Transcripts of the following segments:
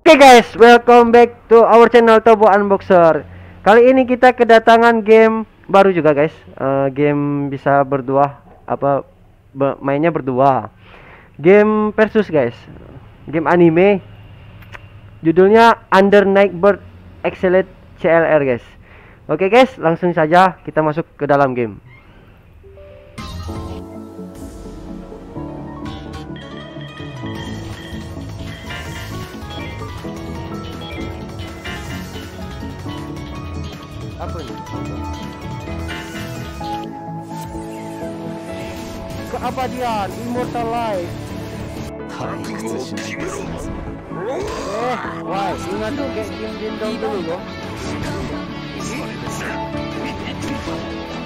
Oke guys, welcome back to our channel TOBO Unboxer. Kali ini kita kedatangan game baru juga guys. Game bisa berdua, mainnya berdua. Game versus guys. Game anime. Judulnya Under Nightbird Exelate CLR guys. Oke guys, langsung saja kita masuk ke dalam game. Apa ini? Keabadian, immortal life. Wah, ingat tuh kayak game down dulu loh.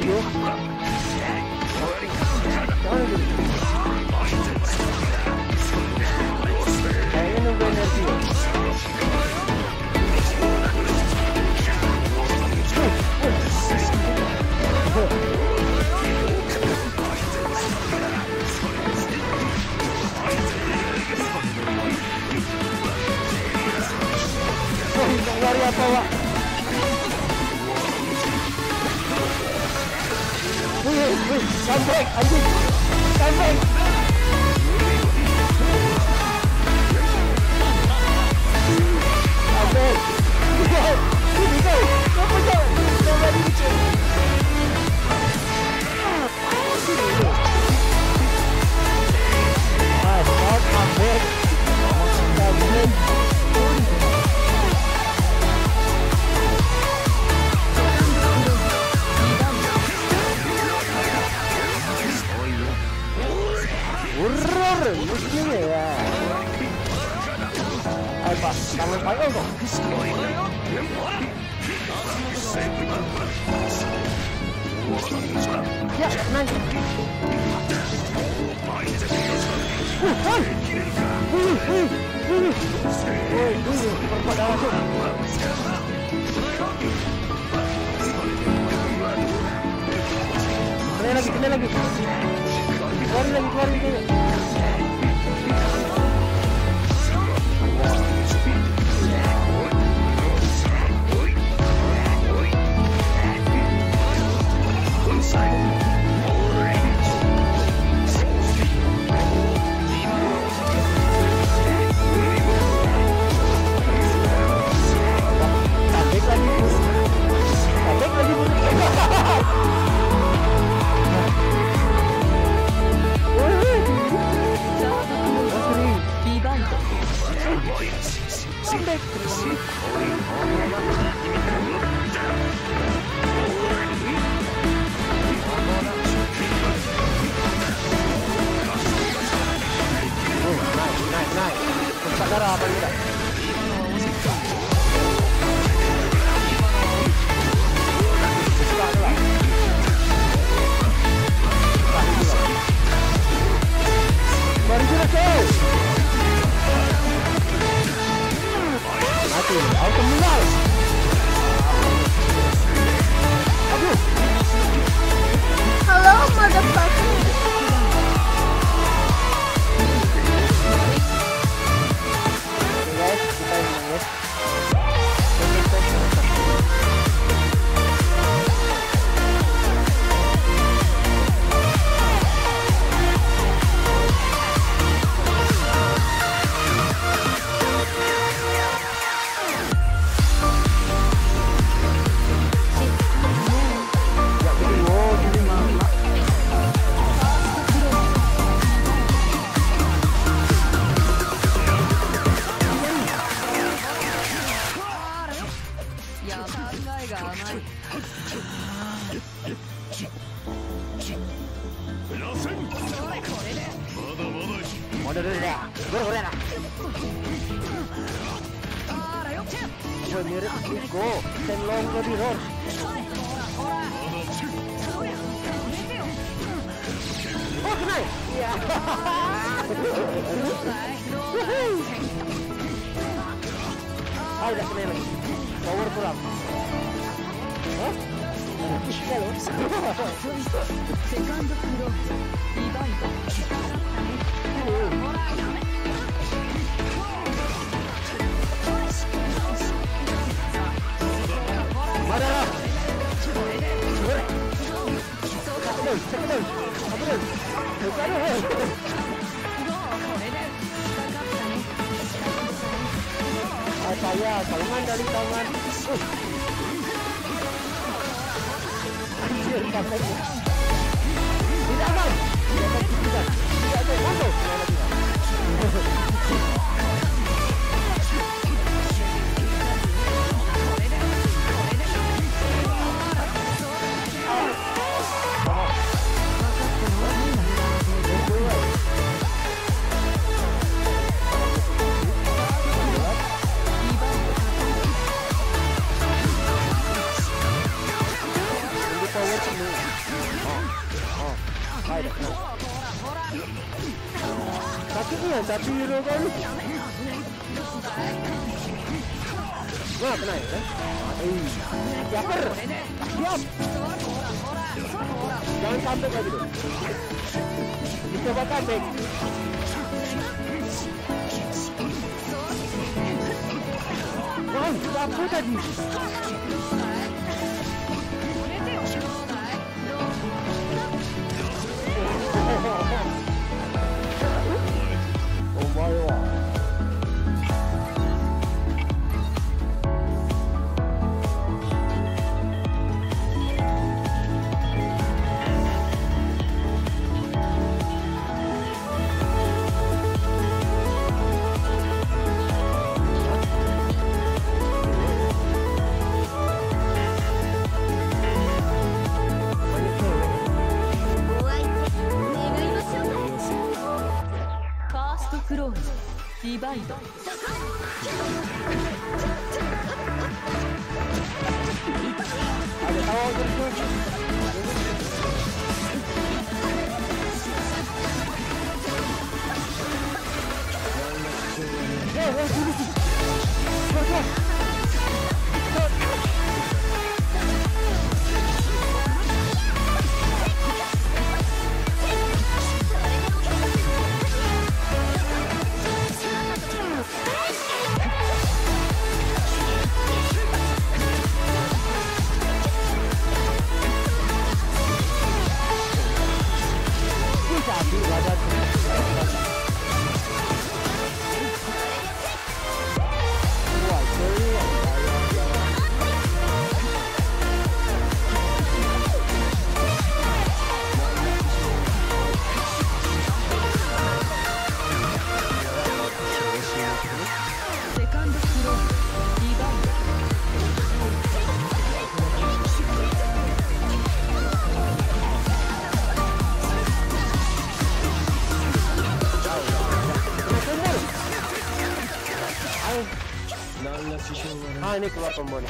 Yuk. Kayaknya nunggu energi loh. Lari apa Wak? Wih, comeback anjing, comeback. Comeback. Ini kau, apa kau? Coba dikit. Comeback. Lucunya ya. Ayo Pak, kangen payung kok. Ya, naik. Kena lagi. Keluarin lagi. Darah apa tidak? Mari kita go. Mati, auto menang. Hello, motherfucker. Mirip Go, Tenlong lebih hor. Oh, kena. Iya. Udah kena lagi. Power kurang. Hah? Iya loh. Second floor. Iya, tangan dari tangan. Anjir, kapeknya. Tidak aman. Tidak. Masuk. Sakitnya tapi hero kan. Wah, kena ya kan? Siaper. Siap. Jangan comeback lagi tuh. Dicoba comeback. Wah, siapa tadi? Divide. Ada tahu terus. Ah, ini keluar combo nih.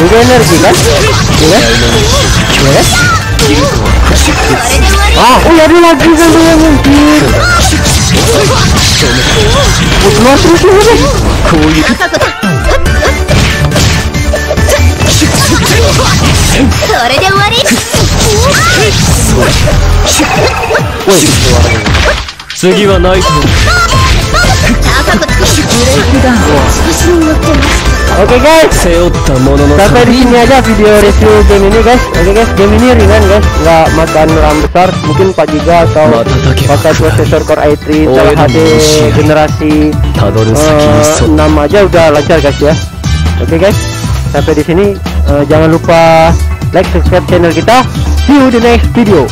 Beli energi kan? Iya. Yes. Ah, lari lagi kan dia mungkin. Keluar terus. Oke guys, sampai di sini aja video review game ini guys. Oke guys, game ini ringan guys, nggak makan RAM besar, mungkin 4 GB atau pakai prosesor Core i3 Intel HD generasi 6 aja udah lancar guys ya. Oke guys, sampai di sini jangan lupa like, subscribe channel kita. See you di next video.